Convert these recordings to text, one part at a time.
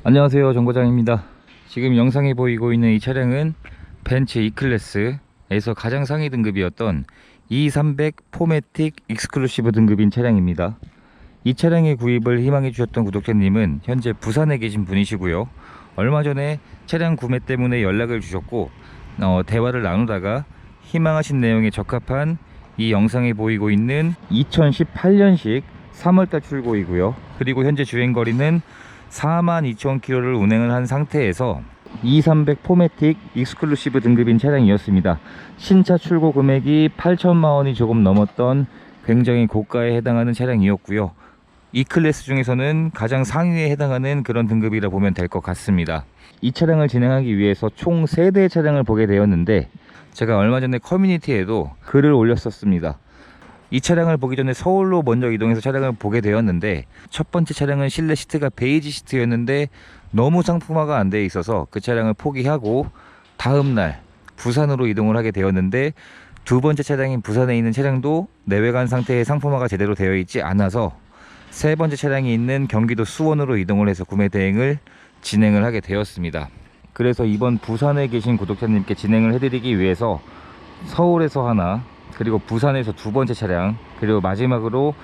안녕하세요, 정거장입니다. 지금 영상에 보이고 있는 이 차량은 벤츠 E클래스에서 가장 상위 등급이었던 E300 포매틱 익스클루시브 등급인 차량입니다. 이 차량의 구입을 희망해 주셨던 구독자님은 현재 부산에 계신 분이시고요. 얼마 전에 차량 구매 때문에 연락을 주셨고 대화를 나누다가 희망하신 내용에 적합한 이 영상에 보이고 있는 2018년식 3월달 출고이고요. 그리고 현재 주행거리는 42,000km를 운행을 한 상태에서 E300 포매틱 익스클루시브 등급인 차량이었습니다. 신차 출고 금액이 8천만원이 조금 넘었던 굉장히 고가에 해당하는 차량이었고요. E클래스 중에서는 가장 상위에 해당하는 그런 등급이라 보면 될 것 같습니다. 이 차량을 진행하기 위해서 총 3대의 차량을 보게 되었는데, 제가 얼마 전에 커뮤니티에도 글을 올렸었습니다. 이 차량을 보기 전에 서울로 먼저 이동해서 차량을 보게 되었는데, 첫 번째 차량은 실내 시트가 베이지 시트였는데 너무 상품화가 안 돼 있어서 그 차량을 포기하고 다음날 부산으로 이동을 하게 되었는데, 두 번째 차량인 부산에 있는 차량도 내외관 상태의 상품화가 제대로 되어 있지 않아서 세 번째 차량이 있는 경기도 수원으로 이동을 해서 구매 대행을 진행을 하게 되었습니다. 그래서 이번 부산에 계신 구독자님께 진행을 해드리기 위해서 서울에서 하나, 그리고 부산에서 두 번째 차량, 그리고 마지막으로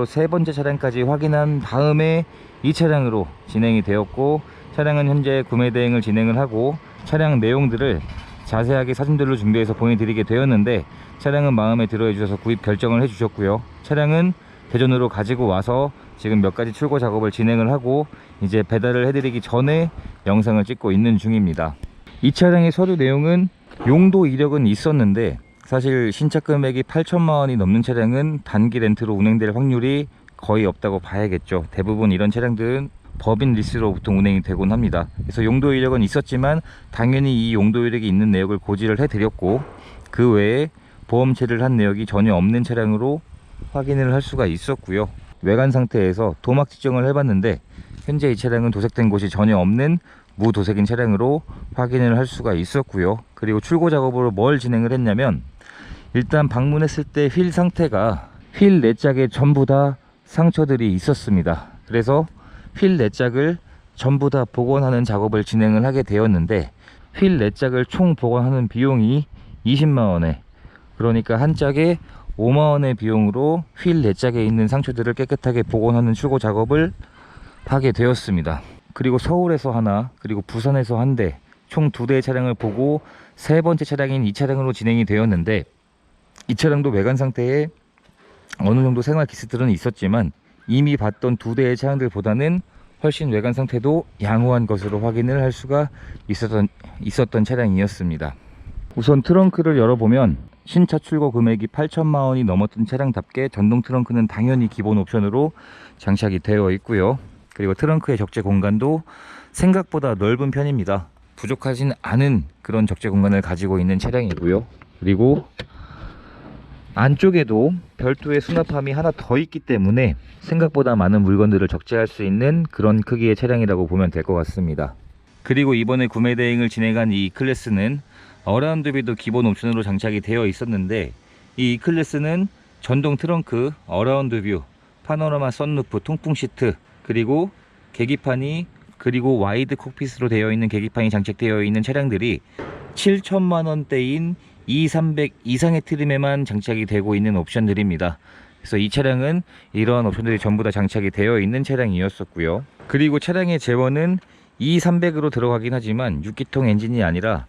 세 번째 차량까지 확인한 다음에 이 차량으로 진행이 되었고, 차량은 현재 구매 대행을 진행을 하고 차량 내용들을 자세하게 사진들로 준비해서 보내드리게 되었는데, 차량은 마음에 들어 해주셔서 구입 결정을 해주셨고요. 차량은 대전으로 가지고 와서 지금 몇 가지 출고 작업을 진행을 하고 이제 배달을 해드리기 전에 영상을 찍고 있는 중입니다. 이 차량의 서류 내용은 용도 이력은 있었는데, 사실 신차 금액이 8천만원이 넘는 차량은 단기 렌트로 운행될 확률이 거의 없다고 봐야겠죠. 대부분 이런 차량들은 법인 리스로 보통 운행이 되곤 합니다. 그래서 용도 이력은 있었지만 당연히 이 용도 이력이 있는 내역을 고지를 해드렸고, 그 외에 보험체를 한 내역이 전혀 없는 차량으로 확인을 할 수가 있었고요. 외관 상태에서 도막 지정을 해봤는데 현재 이 차량은 도색된 곳이 전혀 없는 무도색인 차량으로 확인을 할 수가 있었고요. 그리고 출고 작업으로 뭘 진행을 했냐면, 일단 방문했을 때 휠 상태가 휠 4짝에 전부 다 상처들이 있었습니다. 그래서 휠 4짝을 전부 다 복원하는 작업을 진행을 하게 되었는데, 휠 4짝을 총 복원하는 비용이 20만원에, 그러니까 한 짝에 5만원의 비용으로 휠 4짝에 있는 상처들을 깨끗하게 복원하는 출고 작업을 하게 되었습니다. 그리고 서울에서 하나, 그리고 부산에서 한 대, 총 2대의 차량을 보고 세 번째 차량인 이 차량으로 진행이 되었는데, 이 차량도 외관 상태에 어느 정도 생활 기스들은 있었지만 이미 봤던 2대의 차량들보다는 훨씬 외관 상태도 양호한 것으로 확인을 할 수가 있었던 차량이었습니다. 우선 트렁크를 열어보면 신차 출고 금액이 8천만원이 넘었던 차량답게 전동 트렁크는 당연히 기본 옵션으로 장착이 되어 있고요. 그리고 트렁크의 적재 공간도 생각보다 넓은 편입니다. 부족하진 않은 그런 적재 공간을 가지고 있는 차량이고요. 그리고 안쪽에도 별도의 수납함이 하나 더 있기 때문에 생각보다 많은 물건들을 적재할 수 있는 그런 크기의 차량이라고 보면 될 것 같습니다. 그리고 이번에 구매 대행을 진행한 이 E클래스는 어라운드 뷰도 기본 옵션으로 장착이 되어 있었는데, 이 E클래스는 전동 트렁크, 어라운드 뷰, 파노라마 선루프, 통풍 시트, 그리고 계기판이, 그리고 와이드 콕핏으로 되어 있는 계기판이 장착되어 있는 차량들이 7천만원대인 E300 이상의 트림에만 장착이 되고 있는 옵션들입니다. 그래서 이 차량은 이러한 옵션들이 전부 다 장착이 되어 있는 차량이었었고요. 그리고 차량의 제원은 E300으로 들어가긴 하지만 6기통 엔진이 아니라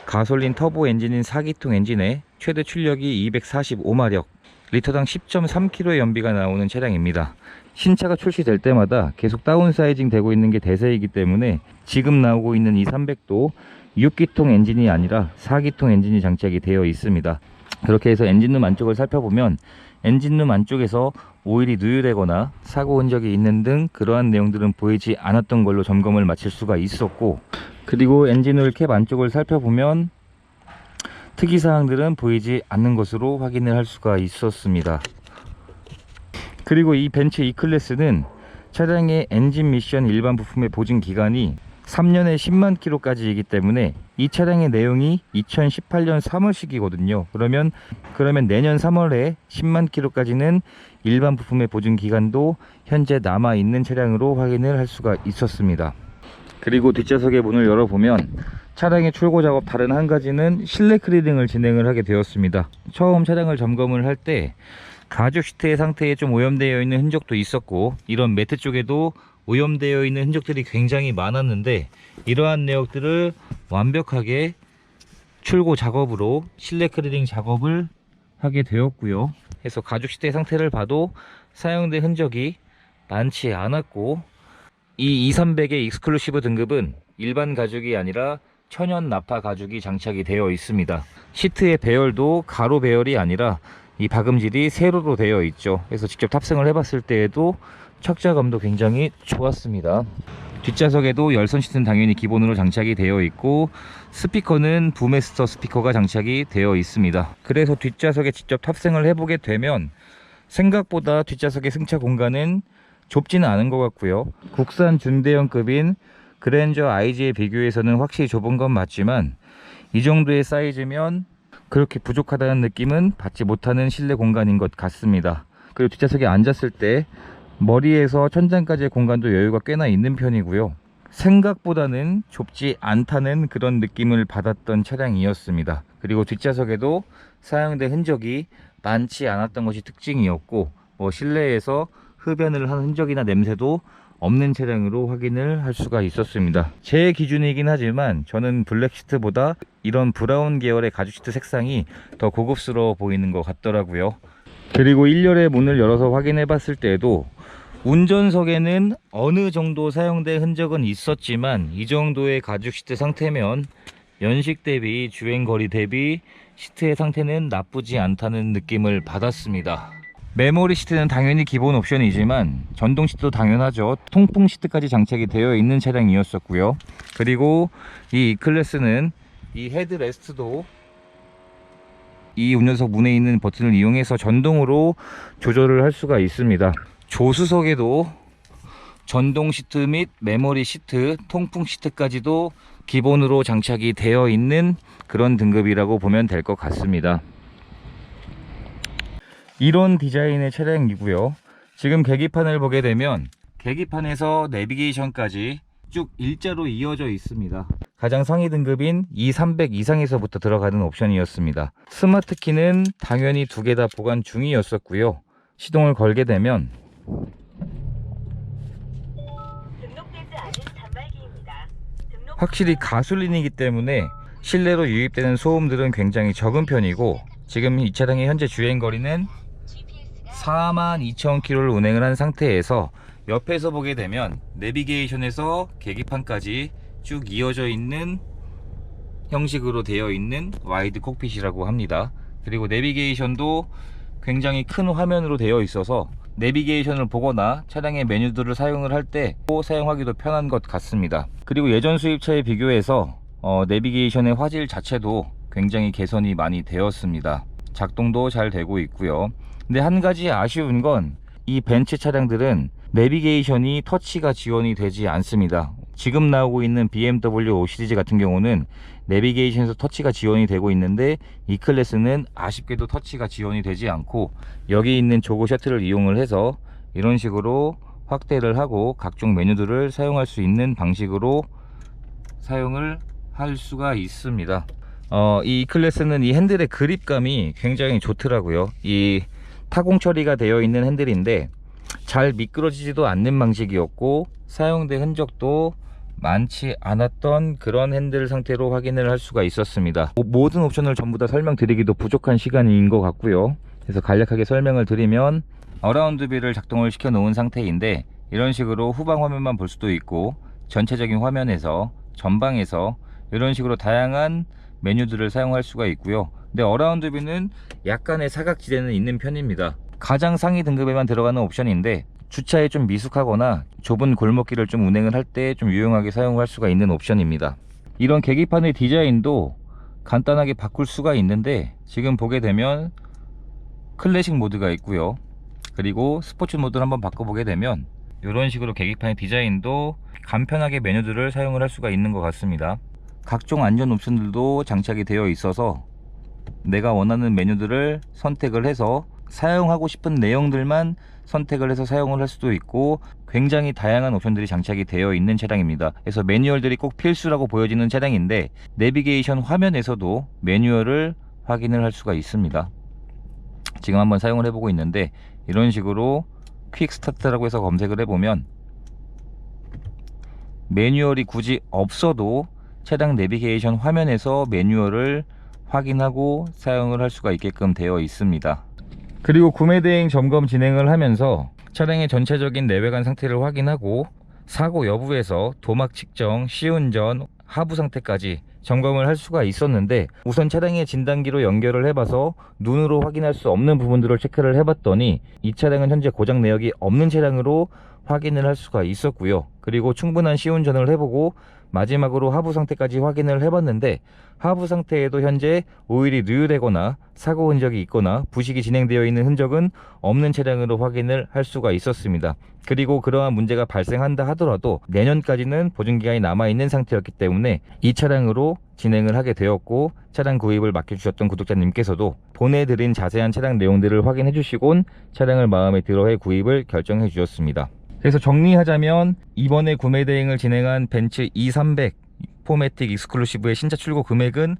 가솔린 터보 엔진인 4기통 엔진에 최대 출력이 245마력, 리터당 10.3km의 연비가 나오는 차량입니다. 신차가 출시될 때마다 계속 다운사이징 되고 있는 게 대세이기 때문에 지금 나오고 있는 E300도 6기통 엔진이 아니라 4기통 엔진이 장착이 되어 있습니다. 그렇게 해서 엔진룸 안쪽을 살펴보면 엔진룸 안쪽에서 오일이 누유되거나 사고 흔적이 있는 등 그러한 내용들은 보이지 않았던 걸로 점검을 마칠 수가 있었고, 그리고 엔진오일 캡 안쪽을 살펴보면 특이사항들은 보이지 않는 것으로 확인을 할 수가 있었습니다. 그리고 이 벤츠 E클래스는 차량의 엔진 미션 일반 부품의 보증 기간이 3년에 10만 킬로까지이기 때문에 이 차량의 내용이 2018년 3월식이거든요. 그러면 내년 3월에 10만 킬로까지는 일반 부품의 보증 기간도 현재 남아있는 차량으로 확인을 할 수가 있었습니다. 그리고 뒷좌석의 문을 열어보면 차량의 출고 작업 다른 한 가지는 실내 클리닝을 진행을 하게 되었습니다. 처음 차량을 점검을 할 때 가죽 시트의 상태에 좀 오염되어 있는 흔적도 있었고, 이런 매트 쪽에도 오염되어 있는 흔적들이 굉장히 많았는데, 이러한 내역들을 완벽하게 출고 작업으로 실내 클리닝 작업을 하게 되었고요. 그래서 가죽 시트의 상태를 봐도 사용된 흔적이 많지 않았고, 이 2300의 익스클루시브 등급은 일반 가죽이 아니라 천연 나파 가죽이 장착이 되어 있습니다. 시트의 배열도 가로 배열이 아니라 이 박음질이 세로로 되어 있죠. 그래서 직접 탑승을 해봤을 때에도 착자감도 굉장히 좋았습니다. 뒷좌석에도 열선 시트는 당연히 기본으로 장착이 되어 있고, 스피커는 부메스터 스피커가 장착이 되어 있습니다. 그래서 뒷좌석에 직접 탑승을 해보게 되면 생각보다 뒷좌석의 승차 공간은 좁지는 않은 것 같고요. 국산 준대형급인 그랜저 IG에 비교해서는 확실히 좁은 건 맞지만, 이 정도의 사이즈면 그렇게 부족하다는 느낌은 받지 못하는 실내 공간인 것 같습니다. 그리고 뒷좌석에 앉았을 때 머리에서 천장까지의 공간도 여유가 꽤나 있는 편이고요. 생각보다는 좁지 않다는 그런 느낌을 받았던 차량이었습니다. 그리고 뒷좌석에도 사용된 흔적이 많지 않았던 것이 특징이었고, 실내에서 흡연을 한 흔적이나 냄새도 없는 차량으로 확인을 할 수가 있었습니다. 제 기준이긴 하지만 저는 블랙 시트보다 이런 브라운 계열의 가죽 시트 색상이 더 고급스러워 보이는 것 같더라고요. 그리고 1열의 문을 열어서 확인해 봤을 때에도 운전석에는 어느 정도 사용된 흔적은 있었지만, 이 정도의 가죽 시트 상태면 연식 대비 주행거리 대비 시트의 상태는 나쁘지 않다는 느낌을 받았습니다. 메모리 시트는 당연히 기본 옵션이지만 전동 시트도 당연하죠. 통풍 시트까지 장착이 되어 있는 차량이었었고요. 그리고 이 E클래스는 이 헤드레스트도 이 운전석 문에 있는 버튼을 이용해서 전동으로 조절을 할 수가 있습니다. 조수석에도 전동 시트 및 메모리 시트, 통풍 시트까지도 기본으로 장착이 되어 있는 그런 등급이라고 보면 될 것 같습니다. 이런 디자인의 차량이고요. 지금 계기판을 보게 되면 계기판에서 내비게이션까지 쭉 일자로 이어져 있습니다. 가장 상위 등급인 E300 이상에서부터 들어가는 옵션이었습니다. 스마트 키는 당연히 2개 다 보관 중이었었고요. 시동을 걸게 되면 확실히 가솔린이기 때문에 실내로 유입되는 소음들은 굉장히 적은 편이고, 지금 이 차량의 현재 주행거리는 42,000km를 운행을 한 상태에서 옆에서 보게 되면 내비게이션에서 계기판까지 쭉 이어져 있는 형식으로 되어 있는 와이드 콕핏이라고 합니다. 그리고 내비게이션도 굉장히 큰 화면으로 되어 있어서 내비게이션을 보거나 차량의 메뉴들을 사용을 할 때 사용하기도 편한 것 같습니다. 그리고 예전 수입차에 비교해서 내비게이션의 화질 자체도 굉장히 개선이 많이 되었습니다. 작동도 잘 되고 있고요. 근데 한 가지 아쉬운 건 이 벤츠 차량들은 내비게이션이 터치가 지원이 되지 않습니다. 지금 나오고 있는 BMW 5 시리즈 같은 경우는 내비게이션에서 터치가 지원이 되고 있는데, E클래스는 아쉽게도 터치가 지원이 되지 않고 여기 있는 조그 셔틀을 이용을 해서 이런 식으로 확대를 하고 각종 메뉴들을 사용할 수 있는 방식으로 사용을 할 수가 있습니다. 이 E클래스는 이 핸들의 그립감이 굉장히 좋더라고요. 이 타공 처리가 되어 있는 핸들인데 잘 미끄러지지도 않는 방식이었고, 사용된 흔적도 많지 않았던 그런 핸들 상태로 확인을 할 수가 있었습니다. 모든 옵션을 전부 다 설명드리기도 부족한 시간인 것 같고요. 그래서 간략하게 설명을 드리면, 어라운드 뷰를 작동을 시켜 놓은 상태인데 이런 식으로 후방 화면만 볼 수도 있고, 전체적인 화면에서 전방에서 이런 식으로 다양한 메뉴들을 사용할 수가 있고요. 근데 어라운드 뷰는 약간의 사각지대는 있는 편입니다. 가장 상위 등급에만 들어가는 옵션인데, 주차에 좀 미숙하거나 좁은 골목길을 좀 운행을 할 때 좀 유용하게 사용할 수가 있는 옵션입니다. 이런 계기판의 디자인도 간단하게 바꿀 수가 있는데, 지금 보게 되면 클래식 모드가 있고요. 그리고 스포츠 모드를 한번 바꿔보게 되면 이런 식으로 계기판의 디자인도 간편하게 메뉴들을 사용을 할 수가 있는 것 같습니다. 각종 안전 옵션들도 장착이 되어 있어서 내가 원하는 메뉴들을 선택을 해서 사용하고 싶은 내용들만 선택을 해서 사용을 할 수도 있고 굉장히 다양한 옵션들이 장착이 되어 있는 차량입니다. 그래서 매뉴얼들이 꼭 필수라고 보여지는 차량인데 내비게이션 화면에서도 매뉴얼을 확인을 할 수가 있습니다. 지금 한번 사용을 해보고 있는데 이런 식으로 퀵 스타트라고 해서 검색을 해보면 매뉴얼이 굳이 없어도 차량 내비게이션 화면에서 매뉴얼을 확인하고 사용을 할 수가 있게끔 되어 있습니다. 그리고 구매 대행 점검 진행을 하면서 차량의 전체적인 내외관 상태를 확인하고 사고 여부에서 도막 측정, 시운전, 하부 상태까지 점검을 할 수가 있었는데 우선 차량의 진단기로 연결을 해봐서 눈으로 확인할 수 없는 부분들을 체크를 해봤더니 이 차량은 현재 고장 내역이 없는 차량으로 확인을 할 수가 있었고요. 그리고 충분한 시운전을 해보고 마지막으로 하부 상태까지 확인을 해봤는데 하부 상태에도 현재 오일이 누유되거나 사고 흔적이 있거나 부식이 진행되어 있는 흔적은 없는 차량으로 확인을 할 수가 있었습니다. 그리고 그러한 문제가 발생한다 하더라도 내년까지는 보증기간이 남아있는 상태였기 때문에 이 차량으로 진행을 하게 되었고 차량 구입을 맡겨주셨던 구독자님께서도 보내드린 자세한 차량 내용들을 확인해 주시곤 차량을 마음에 들어해 구입을 결정해 주셨습니다. 그래서 정리하자면 이번에 구매 대행을 진행한 벤츠 E300 포매틱 익스클루시브의 신차 출고 금액은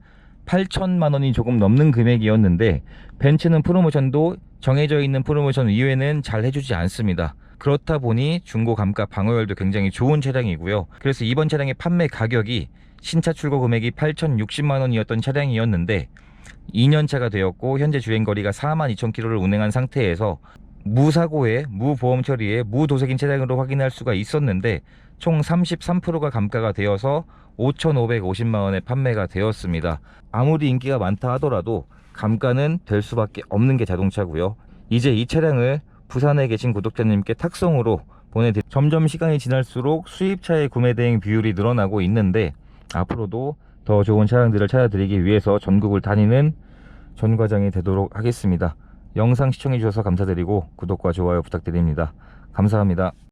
8천만 원이 조금 넘는 금액이었는데 벤츠는 프로모션도 정해져 있는 프로모션 이외에는 잘 해주지 않습니다. 그렇다 보니 중고 감가 방어율도 굉장히 좋은 차량이고요. 그래서 이번 차량의 판매 가격이 신차 출고 금액이 8,060만 원이었던 차량이었는데 2년차가 되었고 현재 주행거리가 42,000km를 운행한 상태에서 무사고에 무보험 처리에 무도색인 차량으로 확인할 수가 있었는데 총 33%가 감가가 되어서 5,550만 원에 판매가 되었습니다. 아무리 인기가 많다 하더라도 감가는 될 수밖에 없는 게 자동차고요. 이제 이 차량을 부산에 계신 구독자님께 탁송으로 보내드리 점점 시간이 지날수록 수입차의 구매 대행 비율이 늘어나고 있는데 앞으로도 더 좋은 차량들을 찾아드리기 위해서 전국을 다니는 전 과장이 되도록 하겠습니다. 영상 시청해 주셔서 감사드리고 구독과 좋아요 부탁드립니다. 감사합니다.